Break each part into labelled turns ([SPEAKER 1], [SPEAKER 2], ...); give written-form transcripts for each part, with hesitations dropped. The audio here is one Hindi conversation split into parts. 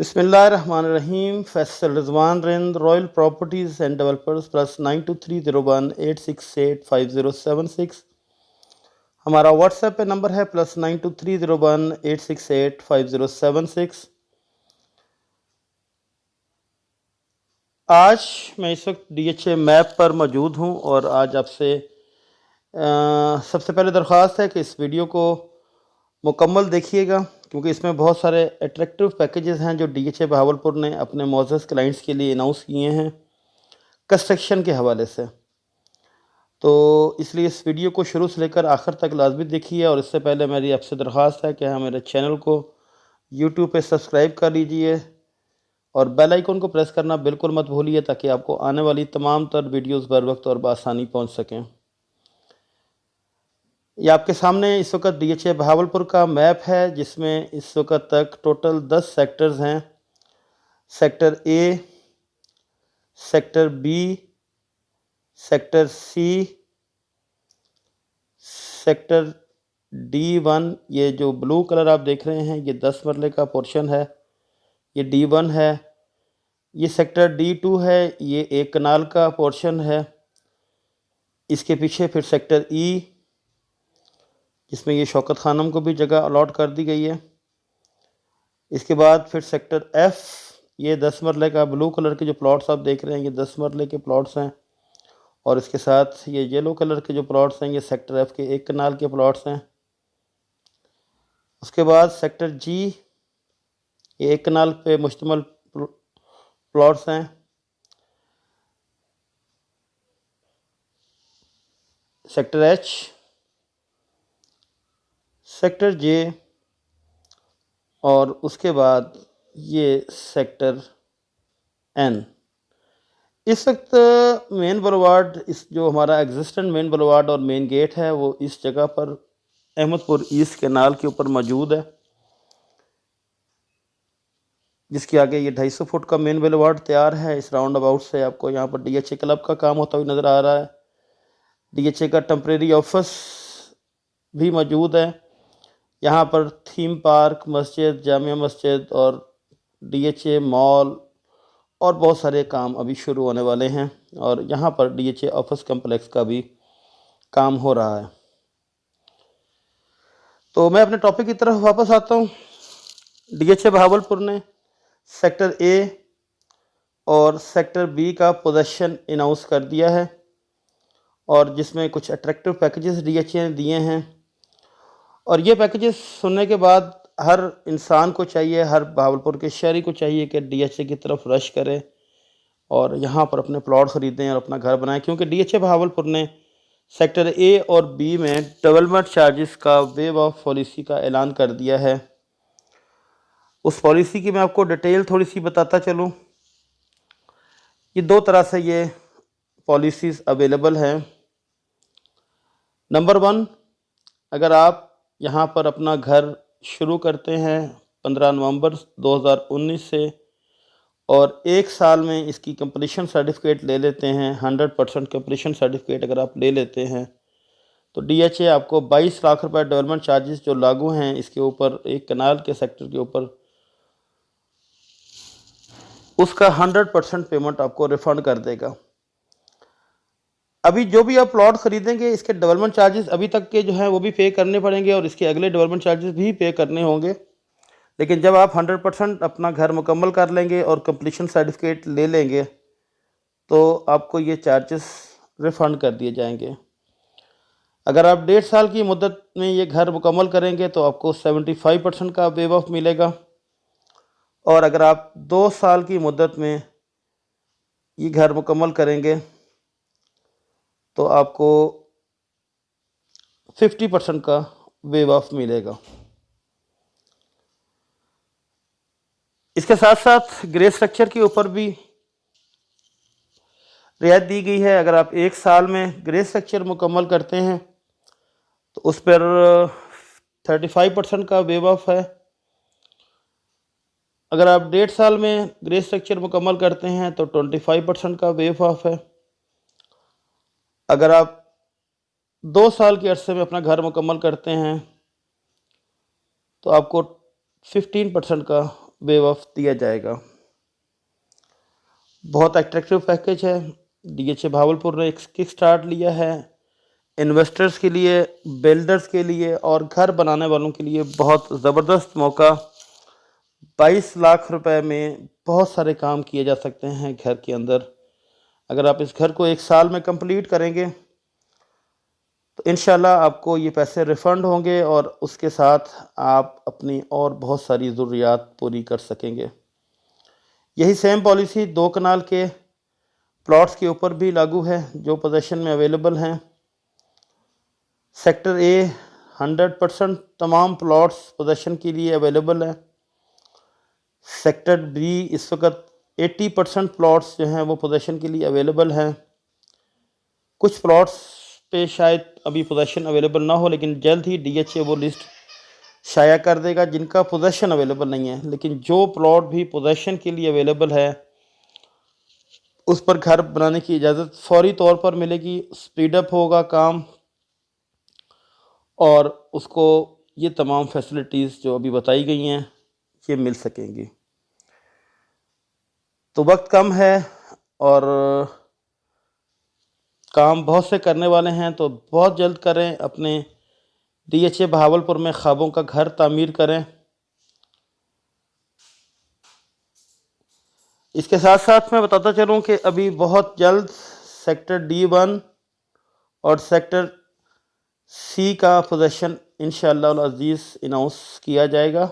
[SPEAKER 1] बिस्मिल्लाहिर्रहमानिर्रहीम। Faisal Rizwan Rind, royal properties and developers +923018685076। हमारा व्हाट्सएप पे नंबर है +923018685076। आज मैं इस वक्त DHA मैप पर मौजूद हूँ और आज आपसे सबसे पहले दरख्वास्त है कि इस वीडियो को मुकम्मल देखिएगा, क्योंकि इसमें बहुत सारे अट्रैक्टिव पैकेजेस हैं जो DHA बहावलपुर ने अपने मोअज़्ज़ज़ क्लाइंट्स के लिए अनाउंस किए हैं कंस्ट्रक्शन के हवाले से। तो इसलिए इस वीडियो को शुरू से लेकर आखिर तक लाजमी देखिए। और इससे पहले मेरी आपसे दरख्वास्त है कि हाँ, मेरे चैनल को यूट्यूब पे सब्सक्राइब कर लीजिए और बेल आइकन को प्रेस करना बिल्कुल मत भूलिए, ताकि आपको आने वाली तमाम तर वीडियोज़ बर वक्त और बआसानी पहुँच सकें। ये आपके सामने इस वक्त DHA बहावलपुर का मैप है, जिसमें इस वक्त तक टोटल 10 सेक्टर्स हैं। Sector A, sector B, sector C, sector D1, ये जो ब्लू कलर आप देख रहे हैं ये 10 मरले का पोर्शन है, ये D1 है। ये सेक्टर D2 है, ये एक कनाल का पोर्शन है। इसके पीछे फिर सेक्टर E, जिसमें ये शौकत खानम को भी जगह अलॉट कर दी गई है। इसके बाद फिर सेक्टर F, ये 10 मरले का ब्लू कलर के जो प्लॉट्स आप देख रहे हैं ये 10 मरले के प्लॉट्स हैं। और इसके साथ ये येलो कलर के जो प्लॉट्स हैं ये सेक्टर F के एक कनाल के प्लॉट्स हैं। उसके बाद सेक्टर G, ये एक कनाल पे मुश्तमिल प्लॉट्स हैं। सेक्टर H, सेक्टर J और उसके बाद ये सेक्टर N। इस वक्त मेन बुलवार्ड, इस जो हमारा एग्जिस्टेंट मेन बुलवार्ड और मेन गेट है वो इस जगह पर अहमदपुर ईस्ट कैनाल के ऊपर मौजूद है, जिसके आगे ये 250 फुट का मेन बुलवार्ड तैयार है। इस राउंड अबाउट से आपको यहाँ पर DHA क्लब का काम होता हुआ नज़र आ रहा है। DHA का टेम्परेरी ऑफिस भी मौजूद है। यहाँ पर थीम पार्क, मस्जिद, जामिया मस्जिद और DHA मॉल और बहुत सारे काम अभी शुरू होने वाले हैं। और यहाँ पर DHA ऑफिस कम्प्लेक्स का भी काम हो रहा है। तो मैं अपने टॉपिक की तरफ वापस आता हूँ। DHA बहावलपुर ने सेक्टर A और सेक्टर B का पोजेसन अनाउंस कर दिया है, और जिसमें कुछ अट्रैक्टिव पैकेजेस DHA ने दिए हैं। और ये पैकेजेस सुनने के बाद हर इंसान को चाहिए, हर बहावलपुर के शहरी को चाहिए कि DHA की तरफ रश करें और यहाँ पर अपने प्लॉट ख़रीदें और अपना घर बनाएं, क्योंकि DHA बहावलपुर ने सेक्टर A और B में डेवलपमेंट चार्जेस का वेव ऑफ पॉलिसी का ऐलान कर दिया है। उस पॉलिसी की मैं आपको डिटेल थोड़ी सी बताता चलूँ। ये दो तरह से ये पॉलिसीज़ अवेलेबल हैं। नंबर 1, अगर आप यहाँ पर अपना घर शुरू करते हैं 15 नवंबर 2019 से और एक साल में इसकी कंप्लीशन सर्टिफिकेट ले लेते हैं, 100% कंप्लीशन सर्टिफिकेट अगर आप ले लेते हैं, तो DHA आपको 22 लाख रुपए डेवलपमेंट चार्जेस जो लागू हैं इसके ऊपर, एक कनाल के सेक्टर के ऊपर, उसका 100% पेमेंट आपको रिफ़ंड कर देगा। अभी जो भी आप प्लॉट ख़रीदेंगे इसके डेवलपमेंट चार्जेस अभी तक के जो हैं वो भी पे करने पड़ेंगे और इसके अगले डेवलपमेंट चार्जेस भी पे करने होंगे। लेकिन जब आप 100% अपना घर मुकम्मल कर लेंगे और कंप्लीशन सर्टिफिकेट ले लेंगे तो आपको ये चार्जेस रिफ़ंड कर दिए जाएंगे। अगर आप 1.5 साल की मुद्दत में ये घर मुकम्मल करेंगे तो आपको 75% का वेव ऑफ मिलेगा, और अगर आप 2 साल की मुद्दत में ये घर मुकम्मल करेंगे तो आपको 50% का वेव ऑफ मिलेगा। इसके साथ साथ ग्रे स्ट्रक्चर के ऊपर भी रियायत दी गई है। अगर आप 1 साल में ग्रे स्ट्रक्चर मुकम्मल करते हैं तो उस पर 35% का वेव ऑफ है। अगर आप 1.5 साल में ग्रे स्ट्रक्चर मुकम्मल करते हैं तो 25% का वेव ऑफ है। अगर आप 2 साल के अरसे में अपना घर मुकम्मल करते हैं तो आपको 15% का वेव ऑफ दिया जाएगा। बहुत अट्रैक्टिव पैकेज है। DHA भावलपुर ने एक किक स्टार्ट लिया है। इन्वेस्टर्स के लिए, बिल्डर्स के लिए और घर बनाने वालों के लिए बहुत ज़बरदस्त मौका। 22 लाख रुपए में बहुत सारे काम किए जा सकते हैं घर के अंदर। अगर आप इस घर को 1 साल में कंप्लीट करेंगे तो इंशाल्लाह आपको ये पैसे रिफ़ंड होंगे और उसके साथ आप अपनी और बहुत सारी ज़रूरियात पूरी कर सकेंगे। यही सेम पॉलिसी 2 कनाल के प्लॉट्स के ऊपर भी लागू है जो पोजीशन में अवेलेबल हैं। सेक्टर ए 100% तमाम प्लॉट्स पोजीशन के लिए अवेलेबल है। सेक्टर बी इस वक्त 80% प्लॉट्स जो हैं वो पोजीशन के लिए अवेलेबल हैं। कुछ प्लॉट्स पे शायद अभी पोजीशन अवेलेबल ना हो, लेकिन जल्द ही DHA वो लिस्ट शाया कर देगा जिनका पोजीशन अवेलेबल नहीं है। लेकिन जो प्लॉट भी पोजीशन के लिए अवेलेबल है उस पर घर बनाने की इजाज़त फौरी तौर पर मिलेगी। स्पीडअप होगा काम और उसको ये तमाम फैसिलिटीज़ जो अभी बताई गई हैं ये मिल सकेंगी। तो वक्त कम है और काम बहुत से करने वाले हैं, तो बहुत जल्द करें। अपने DHA भावलपुर में ख्वाबों का घर तामीर करें। इसके साथ साथ मैं बताता चलूं कि अभी बहुत जल्द सेक्टर D1 और सेक्टर C का पोजीशन इंशाअल्लाह अज़ीज़ अनाउंस किया जाएगा।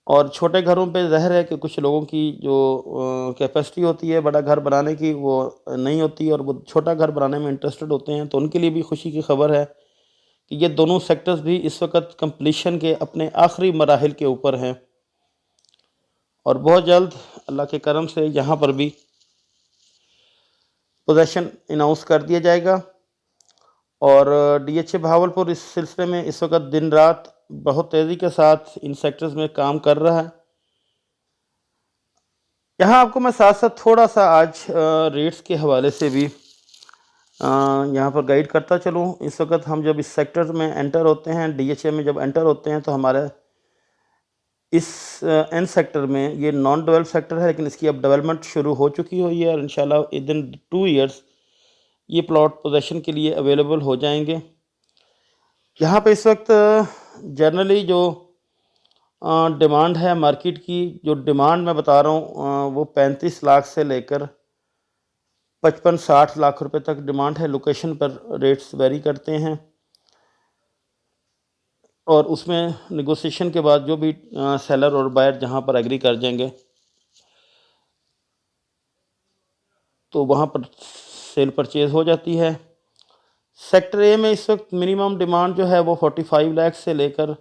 [SPEAKER 1] और छोटे घरों पे ज़ाहिर है कि कुछ लोगों की जो कैपेसिटी होती है बड़ा घर बनाने की वो नहीं होती और वो छोटा घर बनाने में इंटरेस्टेड होते हैं, तो उनके लिए भी खुशी की खबर है कि ये दोनों सेक्टर्स भी इस वक्त कंप्लीशन के अपने आखिरी मराहिल के ऊपर हैं और बहुत जल्द अल्लाह के करम से यहाँ पर भी पोजीशन अनाउंस कर दिया जाएगा। और DHA भावलपुर इस सिलसिले में इस वक्त दिन रात बहुत तेज़ी के साथ इन सेक्टर्स में काम कर रहा है। यहाँ आपको मैं साथ साथ थोड़ा सा आज रेट्स के हवाले से भी यहाँ पर गाइड करता चलूँ। इस वक्त हम जब इस सेक्टर में एंटर होते हैं, DHA में जब एंटर होते हैं, तो हमारे इस एन सेक्टर में ये नॉन डेवलप सेक्टर है, लेकिन इसकी अब डेवलपमेंट शुरू हो चुकी हुई है और इंशाल्लाह विद इन 2 ईयर्स ये प्लॉट पोजीशन के लिए अवेलेबल हो जाएंगे। यहाँ पे इस वक्त जनरली जो डिमांड है मार्केट की, जो डिमांड मैं बता रहा हूँ वो 35 लाख से लेकर 55-60 लाख रुपए तक डिमांड है। लोकेशन पर रेट्स वेरी करते हैं और उसमें नेगोशिएशन के बाद जो भी सेलर और बायर जहाँ पर एग्री कर जाएंगे तो वहाँ पर सेल परचेज़ हो जाती है। सेक्टर ए में इस वक्त मिनिमम डिमांड जो है वो 45 लाख से लेकर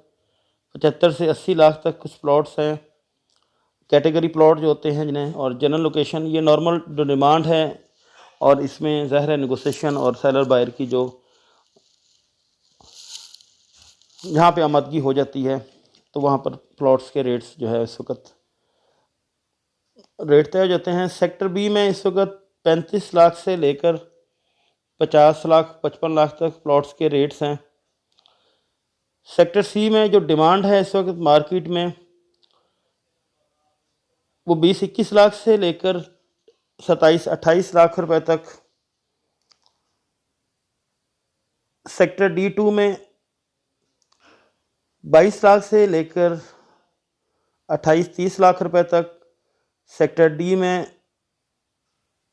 [SPEAKER 1] 75 से 80 लाख तक कुछ प्लॉट्स हैं, कैटेगरी प्लॉट जो होते हैं जिन्हें, और जनरल लोकेशन ये नॉर्मल जो डिमांड है और इसमें ज़ाहिर है नेगोशिएशन और सेलर बायर की जो जहाँ पे आमदगी हो जाती है तो वहाँ पर प्लॉट्स के रेट्स जो है इस वक्त रेट तय हो जाते हैं। सेक्टर बी में इस वक्त 35 लाख से लेकर 50 लाख 55 लाख तक प्लॉट्स के रेट्स हैं। सेक्टर सी में जो डिमांड है इस वक्त मार्केट में वो 20-21 लाख से लेकर 27-28 लाख रुपए तक। सेक्टर D2 में 22 लाख से लेकर 28-30 लाख रुपए तक। सेक्टर डी में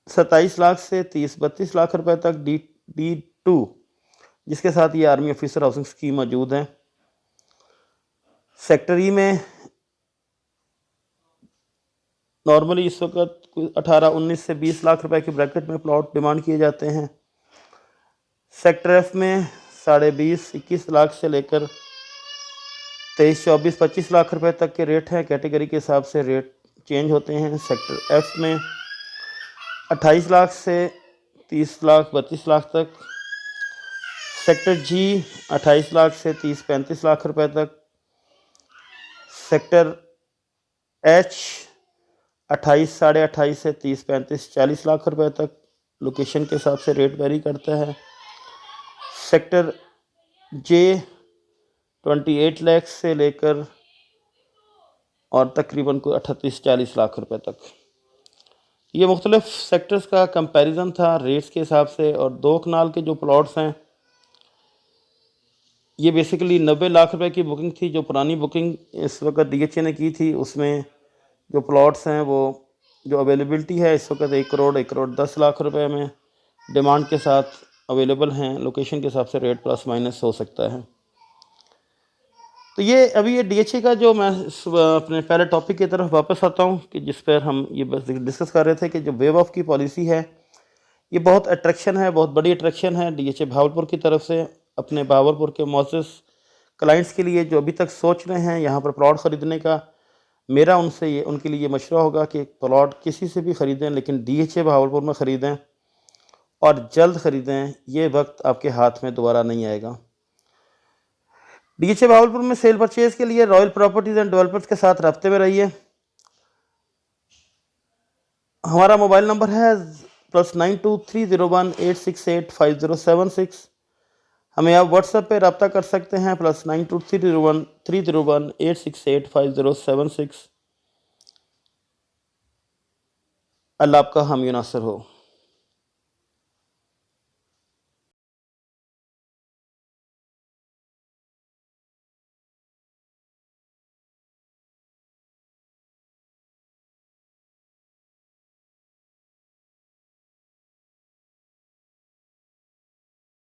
[SPEAKER 1] 27 लाख से 30-32 लाख रुपए तक D2, जिसके साथ ये आर्मी ऑफिसर हाउसिंग स्कीम मौजूद है। सेक्टर ई में नॉर्मली इस वक्त 18-19 से 20 लाख रुपए के ब्रैकेट में प्लॉट डिमांड किए जाते हैं। सेक्टर एफ में 20.5-21 लाख से लेकर 23-24-25 लाख रुपए तक के रेट हैं। कैटेगरी के हिसाब से रेट चेंज होते हैं। सेक्टर एफ में 28 लाख से 30 लाख 32 लाख तक। सेक्टर जी 28 लाख से 30-35 लाख रुपए तक। सेक्टर एच 28, 28.5 से 30-35-40 लाख रुपए तक। लोकेशन के हिसाब से रेट वेरी करता है। सेक्टर जे 28 लाख से लेकर और तकरीबन कोई 38-40 लाख रुपए तक। ये मुख्तलिफ सेक्टर्स का कंपैरिजन था रेट्स के हिसाब से। और 2 कनाल के जो प्लॉट्स हैं ये बेसिकली 90 लाख रुपए की बुकिंग थी। जो पुरानी बुकिंग इस वक्त DHA ने की थी उसमें जो प्लॉट्स हैं वो जो अवेलेबिलिटी है इस वक्त 1 करोड़ 1 करोड़ 10 लाख रुपए में डिमांड के साथ अवेलेबल हैं। लोकेशन के हिसाब से रेट प्लस माइनस हो सकता है। तो ये अभी ये DHA का जो मैं अपने पहले टॉपिक की तरफ वापस आता हूँ कि जिस पर हम ये बस डिस्कस कर रहे थे कि जो वेव ऑफ की पॉलिसी है ये बहुत अट्रैक्शन है, बहुत बड़ी अट्रैक्शन है DHA भावलपुर की तरफ से अपने भावलपुर के मुअज़्ज़ज़ क्लाइंट्स के लिए जो अभी तक सोच रहे हैं यहाँ पर प्लॉट ख़रीदने का। मेरा उनके लिए मशवरा होगा कि प्लॉट किसी से भी ख़रीदें लेकिन DHA भावलपुर में ख़रीदें और जल्द ख़रीदें। ये वक्त आपके हाथ में दोबारा नहीं आएगा। DHA भावलपुर में सेल परचेज़ के लिए रॉयल प्रॉपर्टीज़ एंड डेवलपर्स के साथ रब्ते में रहिए। हमारा मोबाइल नंबर है +923018685076। हमें आप व्हाट्सएप पे रब्ता कर सकते हैं +923018685076। अल्लाह आपका हामी नासर हो।